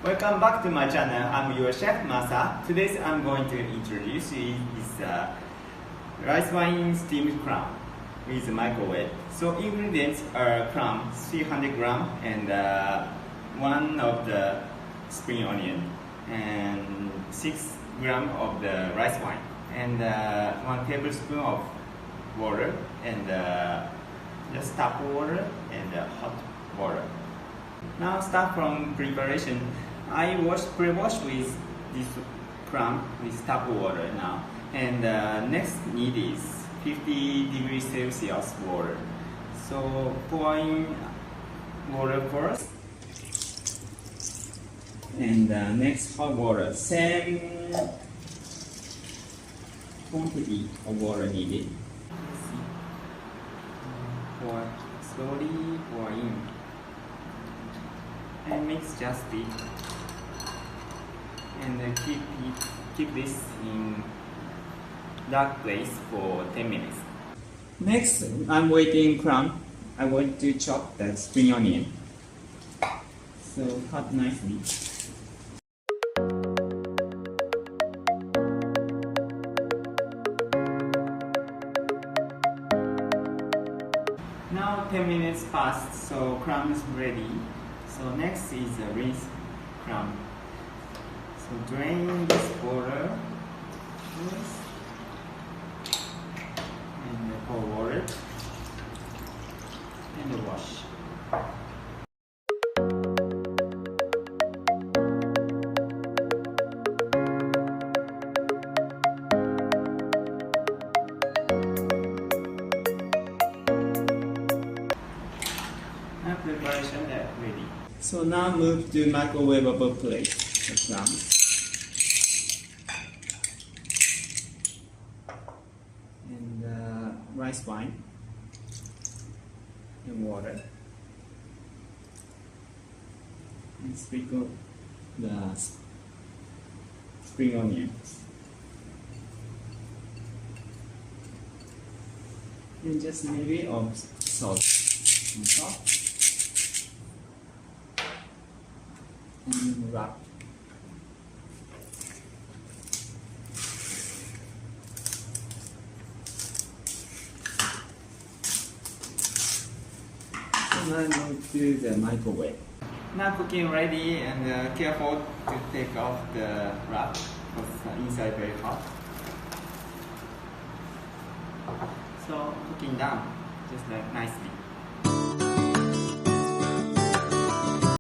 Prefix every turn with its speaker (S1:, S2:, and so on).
S1: Welcome back to my channel. I'm your chef Masa. Today I'm going to introduce you this rice wine steamed clam with microwave. So ingredients are clam 300 gram and one of the spring onion and 6 gram of the rice wine and 1 tablespoon of water and just tap water and hot water. Now start from preparation. I pre-wash with this clam with tap water now, and next need is 50 degrees Celsius water. So pour in water first, and next hot water. Same quantity of water needed. Pour slowly pour in and mix just it. And keep this in dark place for 10 minutes. Next, I'm waiting clam. I want to chop the spring onion. So cut nicely. Now 10 minutes passed, so clam is ready. So next is rinse clam. So drain this water and pour water and wash. Now preparation ready. So now move to microwavable plate. The clams. And rice wine and water, and sprinkle the spring onions and just a little bit of salt on top and wrap. Now move to the microwave. Now cooking ready, and careful to take off the wrap because inside very hot. So cooking down just like nicely.